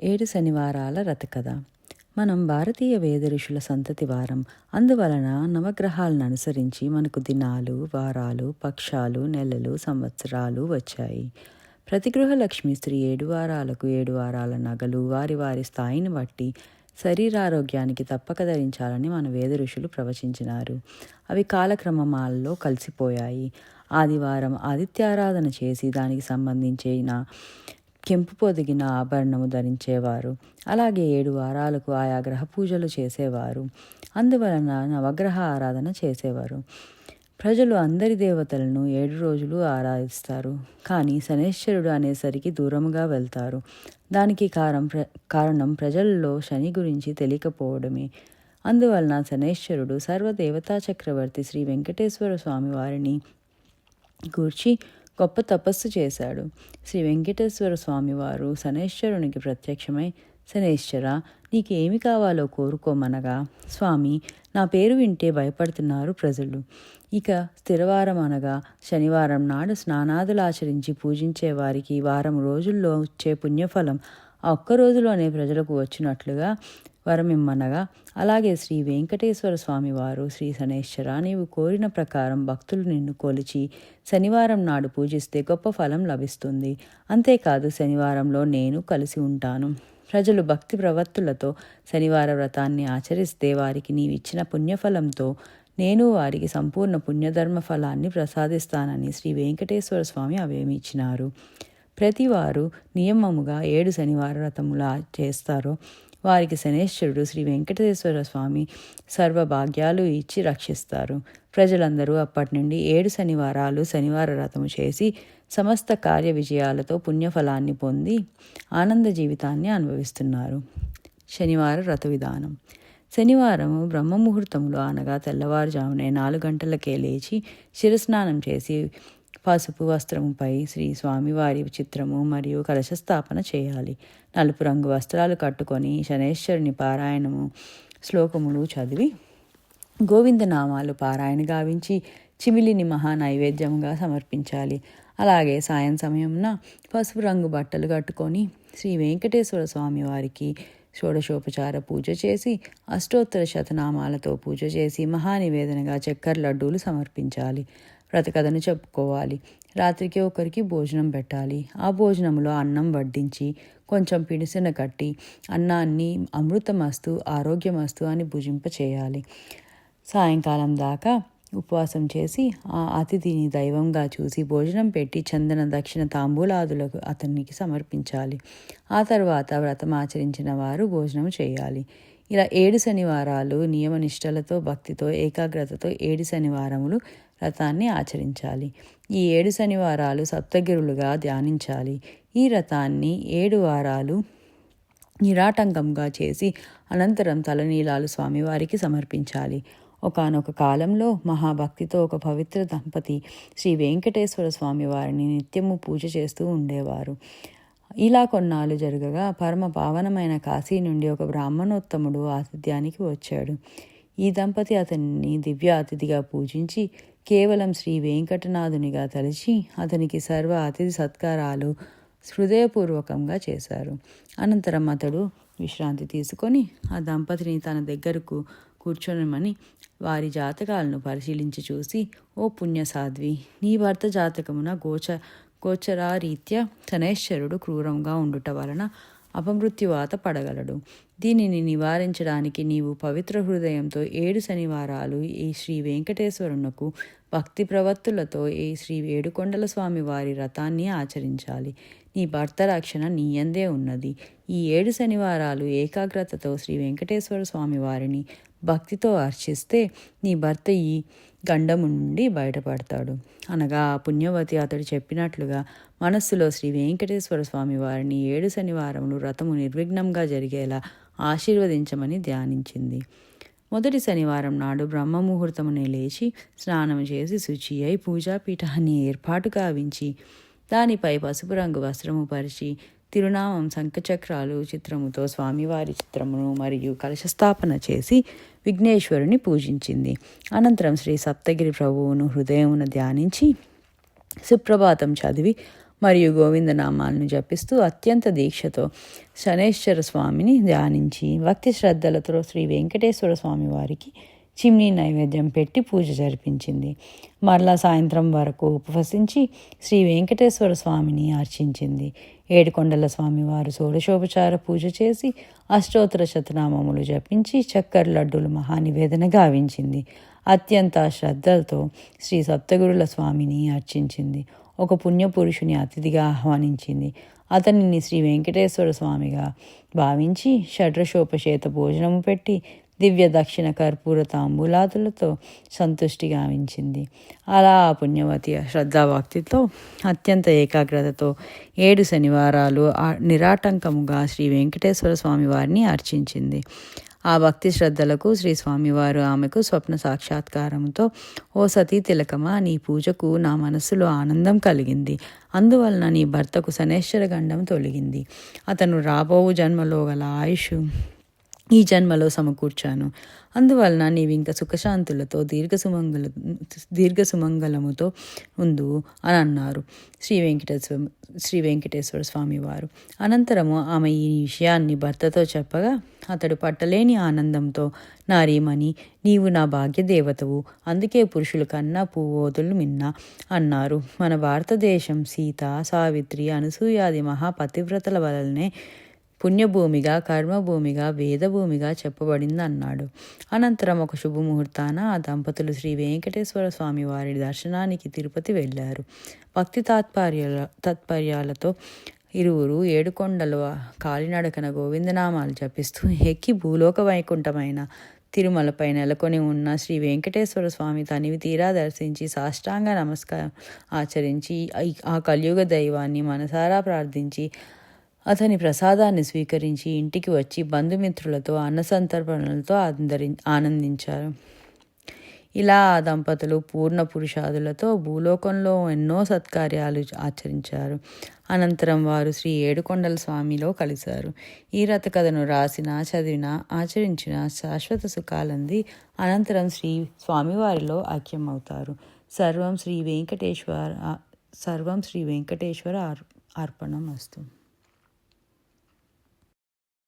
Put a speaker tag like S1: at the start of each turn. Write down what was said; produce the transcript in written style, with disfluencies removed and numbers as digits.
S1: 7 శనివారాల రథకథ. మనం భారతీయ వేద ఋషుల సంతతి వారం. అందువలన నవగ్రహాలను అనుసరించి మనకు దినాలు, వారాలు, పక్షాలు, నెలలు, సంవత్సరాలు వచ్చాయి. ప్రతి గృహలక్ష్మి స్త్రీ 7 వారాలకు 7 వారాల నగలు వారి వారి స్థాయిని బట్టి శరీరారోగ్యానికి తప్పక ధరించాలని మన వేద ఋషులు ప్రవచించినారు. అవి కాలక్రమాల్లో కలిసిపోయాయి. ఆదివారం ఆదిత్యారాధన చేసి దానికి సంబంధించిన కెంపు పొదిగిన ఆభరణము ధరించేవారు. అలాగే 7 వారాలకు ఆయా గ్రహ పూజలు చేసేవారు. అందువలన నవగ్రహ ఆరాధన చేసేవారు. ప్రజలు అందరి దేవతలను 7 రోజులు ఆరాధిస్తారు. కానీ శనేశ్వరుడు అనేసరికి దూరముగా వెళ్తారు. దానికి కారణం ప్రజల్లో శని గురించి తెలియకపోవడమే. అందువలన శనేశ్వరుడు సర్వదేవతా చక్రవర్తి శ్రీ వెంకటేశ్వర స్వామి వారిని గూర్చి గొప్ప తపస్సు చేశాడు. శ్రీ వెంకటేశ్వర స్వామివారు శనేశ్వరునికి ప్రత్యక్షమై, శనేశ్వర, నీకు ఏమి కావాలో కోరుకోమనగా, స్వామి, నా పేరు వింటే భయపడుతున్నారు ప్రజలు. ఇక స్థిరవారం అనగా శనివారం నాడు స్నానాదులు ఆచరించి పూజించే వారికి వారం రోజుల్లో వచ్చే పుణ్యఫలం ఆ ఒక్క రోజులోనే ప్రజలకు వచ్చినట్లుగా వరమిమ్మనగా, అలాగే శ్రీ వెంకటేశ్వర స్వామి వారు, శ్రీ శనేశ్వర, నీవు కోరిన ప్రకారం భక్తులు నిన్ను కొలిచి శనివారం నాడు పూజిస్తే గొప్ప ఫలం లభిస్తుంది. అంతేకాదు శనివారంలో నేను కలిసి ఉంటాను. ప్రజలు భక్తి ప్రవత్తులతో శనివార వ్రతాన్ని ఆచరిస్తే వారికి నీవిచ్చిన పుణ్యఫలంతో నేను వారికి సంపూర్ణ పుణ్యధర్మ ఫలాన్ని ప్రసాదిస్తానని శ్రీ వెంకటేశ్వర స్వామి అవేమిచ్చినారు. ప్రతివారు నియమముగా 7 శనివార వ్రతములు చేస్తారో వారికి శనేశ్వరుడు శ్రీ వెంకటేశ్వర స్వామి సర్వభాగ్యాలు ఇచ్చి రక్షిస్తారు. ప్రజలందరూ అప్పటి నుండి 7 శనివారాలు శనివార వ్రతము చేసి సమస్త కార్య విజయాలతో పుణ్యఫలాన్ని పొంది ఆనంద జీవితాన్ని అనుభవిస్తున్నారు. శనివార వ్రత విధానం. శనివారము బ్రహ్మముహూర్తములో అనగా తెల్లవారుజామునే 4 గంటలకే లేచి శిరస్నానం చేసి పసుపు వస్త్రముపై శ్రీ స్వామివారి చిత్రము మరియు కలశస్థాపన చేయాలి. నలుపు రంగు వస్త్రాలు కట్టుకొని శనేశ్వరుని పారాయణము శ్లోకములు చదివి గోవిందనామాలు పారాయణ గావించి చిమిలిని మహా నైవేద్యముగా సమర్పించాలి. అలాగే సాయం సమయమున పసుపు రంగు బట్టలు కట్టుకొని శ్రీ వెంకటేశ్వర స్వామి వారికి షోడశోపచార పూజ చేసి అష్టోత్తర శతనామాలతో పూజ చేసి మహానివేదనగా చక్కెర లడ్డూలు సమర్పించాలి. వ్రతకథను చెప్పుకోవాలి. రాత్రికి ఒకరికి భోజనం పెట్టాలి. ఆ భోజనంలో అన్నం వడ్డించి కొంచెం పిడిసిన కట్టి అన్నాన్ని అమృతమస్తు ఆరోగ్యమస్తు అని భుజింపచేయాలి. సాయంకాలం దాకా ఉపవాసం చేసి ఆ అతిథిని దైవంగా చూసి భోజనం పెట్టి చందన దక్షిణ తాంబూలాదులకు అతనికి సమర్పించాలి. ఆ తర్వాత వ్రతం ఆచరించిన వారు భోజనం చేయాలి. ఇలా 7 శనివారాలు నియమనిష్టలతో భక్తితో ఏకాగ్రతతో 7 శనివారములు వ్రతాన్ని ఆచరించాలి. ఈ 7 శనివారాలు సప్తగిరులుగా ధ్యానించాలి. ఈ వ్రతాన్ని 7 వారాలు నిరాటంకంగా చేసి అనంతరం తలనీలాలు స్వామివారికి సమర్పించాలి. ఒకానొక కాలంలో మహాభక్తితో ఒక పవిత్ర దంపతి శ్రీ వెంకటేశ్వర స్వామి వారిని నిత్యము పూజ చేస్తూ ఉండేవారు. ఇలా కొన్నాళ్ళు జరగగా పరమ పావనమైన కాశీ నుండి ఒక బ్రాహ్మణోత్తముడు ఆతిథ్యానికి వచ్చాడు. ఈ దంపతి అతన్ని దివ్య అతిథిగా పూజించి కేవలం శ్రీ వెంకటనాథునిగా తలచి అతనికి సర్వ అతిథి సత్కారాలు హృదయపూర్వకంగా చేశారు. అనంతరం అతడు విశ్రాంతి తీసుకొని ఆ దంపతిని తన దగ్గరకు కూర్చొనమని వారి జాతకాలను పరిశీలించి చూసి, ఓ పుణ్యసాధ్వి, నీ భర్త జాతకమున గోచరారీత్యా శనేశ్వరుడు క్రూరంగా ఉండుట వలన అపమృత్యువాత పడగలడు. దీనిని నివారించడానికి నీవు పవిత్ర హృదయంతో 7 శనివారాలు ఈ శ్రీ వెంకటేశ్వరునకు భక్తి ప్రవత్తులతో ఈ శ్రీ ఏడుకొండల స్వామి వారి వ్రతాన్ని ఆచరించాలి. నీ భర్త రక్షణ నీయందే ఉన్నది. ఈ 7 శనివారాలు ఏకాగ్రతతో శ్రీ వెంకటేశ్వర స్వామి వారిని భక్తితో అర్చిస్తే నీ భర్త ఈ గండము నుండి బయటపడతాడు. అనగా పుణ్యవతి అతడు చెప్పినట్లుగా మనస్సులో శ్రీ వెంకటేశ్వర స్వామి వారిని 7 శనివారములు వ్రతము నిర్విఘ్నంగా జరిగేలా ఆశీర్వదించమని ధ్యానించింది. మొదటి శనివారం నాడు బ్రహ్మముహూర్తమునే లేచి స్నానం చేసి శుచి అయి పూజాపీఠాన్ని ఏర్పాటు గావించి దానిపై పసుపు రంగు వస్త్రము పరిచి తిరునామం శంఖచక్రాలు చిత్రముతో స్వామివారి చిత్రమును మరియు కలశస్థాపన చేసి విఘ్నేశ్వరుని పూజించింది. అనంతరం శ్రీ సప్తగిరి ప్రభువును హృదయమున ధ్యానించి సుప్రభాతం చదివి మరియు గోవిందనామాలను జపిస్తూ అత్యంత దీక్షతో శనేశ్వర స్వామిని ధ్యానించి భక్తి శ్రద్ధలతో శ్రీ వెంకటేశ్వర స్వామి వారికి చిమ్నీ నైవేద్యం పెట్టి పూజ జరిపించింది. మరలా సాయంత్రం వరకు ఉపవసించి శ్రీ వెంకటేశ్వర స్వామిని అర్చించింది. ఏడుకొండల స్వామివారు షోడశోపచార పూజ చేసి అష్టోత్తర శతనామములు జపించి చక్కెర లడ్డూలు మహానివేదన గావించింది. అత్యంత శ్రద్ధలతో శ్రీ సప్తగురుల స్వామిని అర్చించింది. ఒక పుణ్యపురుషుని అతిథిగా ఆహ్వానించింది. అతనిని శ్రీ వెంకటేశ్వర స్వామిగా భావించి షడ్రశోపశేత భోజనము పెట్టి దివ్య దక్షిణ కర్పూర తాంబూలాదులతో సంతుష్టి గావించింది. అలా ఆ పుణ్యవతి శ్రద్ధాభక్తితో అత్యంత ఏకాగ్రతతో 7 శనివారాలు నిరాటంకముగా శ్రీ వెంకటేశ్వర స్వామి వారిని అర్చించింది. ఆ భక్తి శ్రద్ధలకు శ్రీ స్వామివారు ఆమెకు స్వప్న సాక్షాత్కారంతో, ఓ సతీ తిలకమా, నీ పూజకు నా మనస్సులో ఆనందం కలిగింది. అందువలన నీ భర్తకు శనేశ్వర గండం తొలగింది. అతను రాబోవు జన్మలో గల ఆయుష్ ఈ జన్మలో సమకూర్చాను. అందువలన నీవింక సుఖశాంతులతో దీర్ఘసుమంగళముతో ఉండు అని అన్నారు శ్రీ వెంకటేశ్వర స్వామి వారు. అనంతరము ఆమె ఈ విషయాన్ని భర్తతో చెప్పగా అతడు పట్టలేని ఆనందంతో, నారీమణి, నీవు నా భాగ్యదేవతవు, అందుకే పురుషుల కన్నా పూవోదులు మిన్నా అన్నారు. మన భారతదేశం సీత, సావిత్రి, అనసూయాది మహాపతివ్రతల వలనే పుణ్యభూమిగా, కర్మభూమిగా, వేదభూమిగా చెప్పబడింది అన్నాడు. అనంతరం ఒక శుభముహూర్తాన ఆ దంపతులు శ్రీ వెంకటేశ్వర స్వామి వారి దర్శనానికి తిరుపతి వెళ్ళారు. భక్తి తాత్పర్యాలతో ఇరువురు ఏడుకొండలు కాలినడకన గోవిందనామాలు జపిస్తూ ఎక్కి భూలోక వైకుంఠమైన తిరుమలపై నెలకొని ఉన్న శ్రీ వెంకటేశ్వర స్వామి తనివి తీరా దర్శించి సాష్టాంగ నమస్కారం ఆచరించి ఆ కలియుగ దైవాన్ని మనసారా ప్రార్థించి అతని ప్రసాదాన్ని స్వీకరించి ఇంటికి వచ్చి బంధుమిత్రులతో అన్నసంతర్పణలతో ఆనందించారు. ఇలా ఆ దంపతులు పూర్ణ పురుషాదులతో భూలోకంలో ఎన్నో సత్కార్యాలు ఆచరించారు. అనంతరం వారు శ్రీ ఏడుకొండల స్వామిలో కలిశారు. ఈ రథకథను రాసిన, చదివిన, ఆచరించిన శాశ్వత సుఖాలంది అనంతరం శ్రీ స్వామివారిలో ఐక్యమవుతారు. సర్వం శ్రీ వెంకటేశ్వర అర్పణమస్తు.